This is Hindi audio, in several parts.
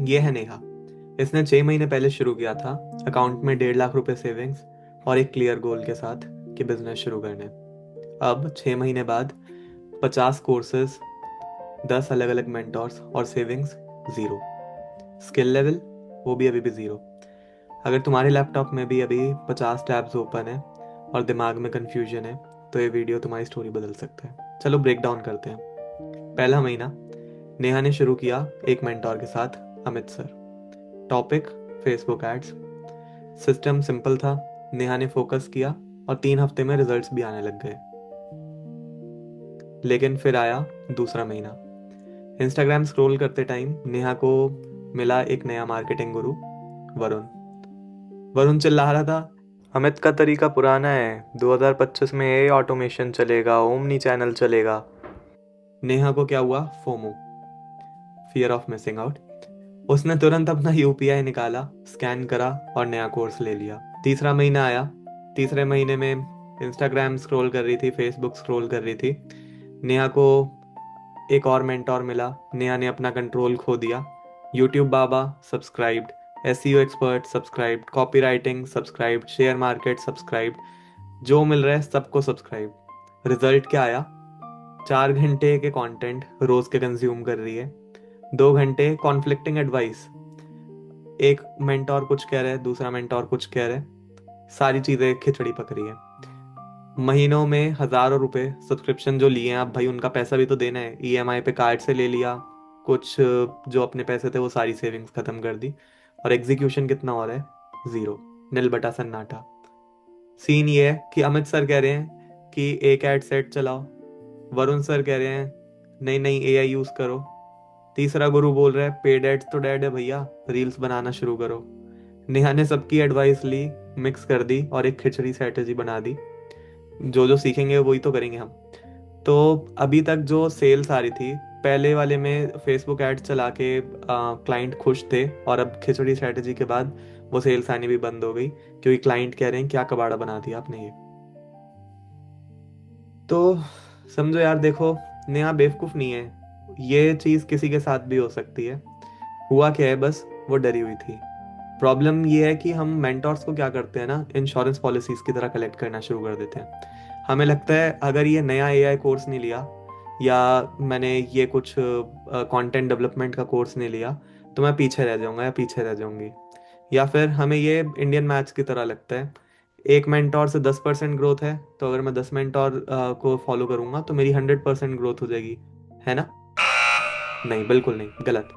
ये है नेहा। इसने 6 महीने पहले शुरू किया था। अकाउंट में 1.5 लाख रुपए सेविंग्स और एक क्लियर गोल के साथ कि बिजनेस शुरू करने। अब 6 महीने बाद 50 कोर्सेज, 10 अलग अलग मेंटोर्स और सेविंग्स जीरो। स्किल लेवल वो भी अभी भी जीरो। अगर तुम्हारे लैपटॉप में भी अभी 50 टैब्स ओपन है और दिमाग में कंफ्यूजन है, तो ये वीडियो तुम्हारी स्टोरी बदल सकता है। चलो ब्रेक डाउन करते हैं। पहला महीना, नेहा ने शुरू किया एक मेंटोर के साथ, Amit sir. Topic, Facebook ads. System simple था। नेहा ने फोकस किया और 3 हफ्ते में रिजल्ट्स भी आने लग गए। लेकिन फिर आया दूसरा महीना। इंस्टाग्राम स्क्रॉल करते टाइम नेहा को मिला एक नया मार्केटिंग गुरु, वरुण। वरुण चिल्ला रहा था, अमित का तरीका पुराना है, 2025 में एआई ऑटोमेशन चलेगा, ओमनी चैनल चलेगा। नेहा को क्या हुआ? FOMO, fear of missing out. उसने तुरंत अपना यूपीआई निकाला, स्कैन करा और नया कोर्स ले लिया। तीसरा महीना आया। तीसरे महीने में इंस्टाग्राम स्क्रॉल कर रही थी, फेसबुक स्क्रॉल कर रही थी। नेहा को एक और मेंटोर मिला। नेहा ने अपना कंट्रोल खो दिया। यूट्यूब बाबा subscribed, SEO expert subscribed, copywriting subscribed, share market subscribed. जो मिल रहा है सबको सब्सक्राइब। रिजल्ट क्या आया? 4 घंटे के कंटेंट रोज के कंज्यूम कर रही है। 2 घंटे कॉन्फ्लिक्टिंग एडवाइस। एक मेंटोर कुछ कह रहा है, दूसरा मेंटोर कुछ कह रहा है। सारी चीजें खिचड़ी पक रही है। महीनों में हजारों रुपए सब्सक्रिप्शन जो लिए हैं, अब भाई उनका पैसा भी तो देना है। ईएमआई पे कार्ड से ले लिया कुछ, जो अपने पैसे थे वो सारी सेविंग्स खत्म कर दी। और एग्जीक्यूशन कितना हो रहा है? जीरो। नील बटा सन्नाटा। सीन ये है कि अमित सर कह रहे हैं कि एक एड सेट चलाओ। वरुण सर कह रहे हैं नहीं नहीं एआई यूज करो। तीसरा गुरु बोल रहा है पेड एड्स तो डेड है भैया, रील्स बनाना शुरू करो। नेहा ने सबकी एडवाइस ली, मिक्स कर दी और एक खिचड़ी स्ट्रेटेजी बना दी। जो जो सीखेंगे वही तो करेंगे हम। तो अभी तक जो सेल्स आ रही थी, पहले वाले में फेसबुक एड्स चला के क्लाइंट खुश थे, और अब खिचड़ी स्ट्रेटेजी के बाद वो सेल्स आनी भी बंद हो गई, क्योंकि क्लाइंट कह रहे हैं क्या कबाड़ा बना दिया आपने ये। तो समझो यार, देखो, नेहा बेवकूफ नहीं है। ये चीज किसी के साथ भी हो सकती है। हुआ क्या है, बस वो डरी हुई थी। प्रॉब्लम ये है कि हम मेंटोर्स को क्या करते हैं ना, इंश्योरेंस पॉलिसीज की तरह कलेक्ट करना शुरू कर देते हैं। हमें लगता है अगर ये नया एआई कोर्स नहीं लिया, या मैंने ये कुछ कंटेंट डेवलपमेंट का कोर्स नहीं लिया, तो मैं पीछे रह जाऊंगा या पीछे रह जाऊंगी। या फिर हमें ये इंडियन मैथ्स की तरह लगता है, एक मेंटोर से 10% ग्रोथ है, तो अगर मैं 10 मेंटोर को फॉलो करूंगा तो मेरी 100% ग्रोथ हो जाएगी। है ना? नहीं, बिल्कुल नहीं, गलत।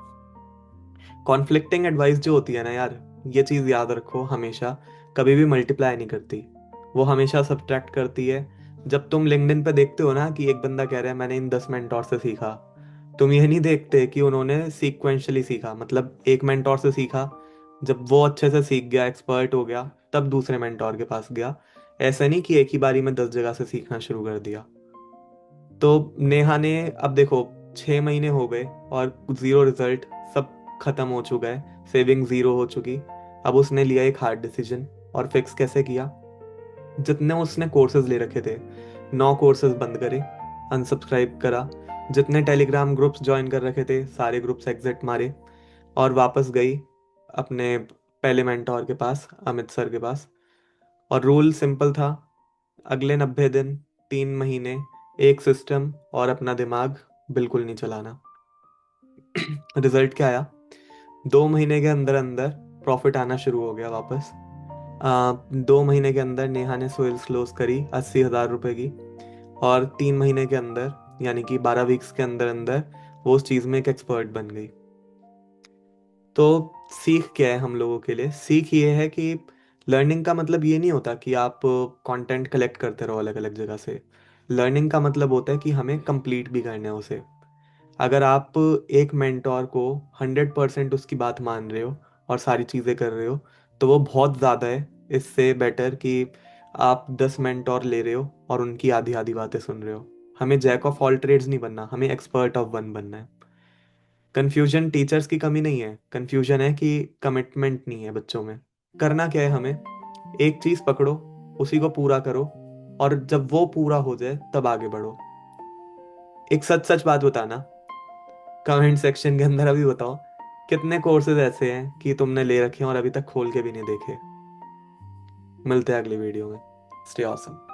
कॉन्फ्लिक्टिंग एडवाइस जो होती है ना यार, ये चीज याद रखो हमेशा, कभी भी मल्टीप्लाई नहीं करती। वो हमेशा सब्ट्रैक्ट करती है। जब तुम लिंक्डइन पे देखते हो ना कि एक बंदा कह रहा है मैंने इन 10 मेंटोर से सीखा, तुम ये नहीं देखते कि उन्होंने सीक्वेंशली सीखा, मतलब एक मेंटोर से सीखा, जब वो अच्छे से सीख गया, एक्सपर्ट हो गया, तब दूसरे मेंटोर के पास गया। ऐसा नहीं कि एक ही बारी में 10 जगह से सीखना शुरू कर दिया। तो नेहा ने, अब देखो, 6 महीने हो गए और जीरो रिजल्ट, सब खत्म हो चुका है, सेविंग जीरो हो चुकी। अब उसने लिया एक हार्ड डिसीजन। और फिक्स कैसे किया? जितने उसने कोर्सेज ले रखे थे, 9 कोर्सेज बंद करे, अनसब्सक्राइब करा। जितने टेलीग्राम ग्रुप्स ज्वाइन कर रखे थे, सारे ग्रुप्स एग्जिट मारे, और वापस गई अपने पहले मेंटोर के पास, अमित सर के पास। और रूल सिंपल था, अगले 90 दिन, 3 महीने, एक सिस्टम और अपना दिमाग बिल्कुल नहीं चलाना। रिजल्ट क्या आया? 2 महीने के अंदर अंदर प्रॉफिट आना शुरू हो गया वापस। 2 महीने के अंदर नेहा ने सेल्स क्लोज करी 80,000 रुपए की। और 3 महीने के अंदर, यानी कि 12 वीक्स के अंदर अंदर, वो उस चीज में एक एक्सपर्ट बन गई। तो सीख क्या है हम लोगों के लिए? सीख ये है कि लर्निंग का मतलब ये नहीं होता कि आप कंटेंट कलेक्ट करते रहो अलग अलग जगह से। लर्निंग का मतलब होता है कि हमें कंप्लीट भी करना है उसे। अगर आप एक मेंटोर को 100% उसकी बात मान रहे हो और सारी चीज़ें कर रहे हो, तो वो बहुत ज़्यादा है। इससे बेटर कि आप 10 मेंटोर ले रहे हो और उनकी आधी आधी बातें सुन रहे हो। हमें जैक ऑफ ऑल ट्रेड्स नहीं बनना, हमें एक्सपर्ट ऑफ वन बनना है। कन्फ्यूजन टीचर्स की कमी नहीं है, कन्फ्यूजन है कि कमिटमेंट नहीं है बच्चों में। करना क्या है हमें? एक चीज़ पकड़ो, उसी को पूरा करो, और जब वो पूरा हो जाए तब आगे बढ़ो। एक सच सच बात बताना, कमेंट सेक्शन के अंदर अभी बताओ, कितने कोर्सेज ऐसे हैं कि तुमने ले रखे हैं और अभी तक खोल के भी नहीं देखे। मिलते हैं अगली वीडियो में। Stay awesome.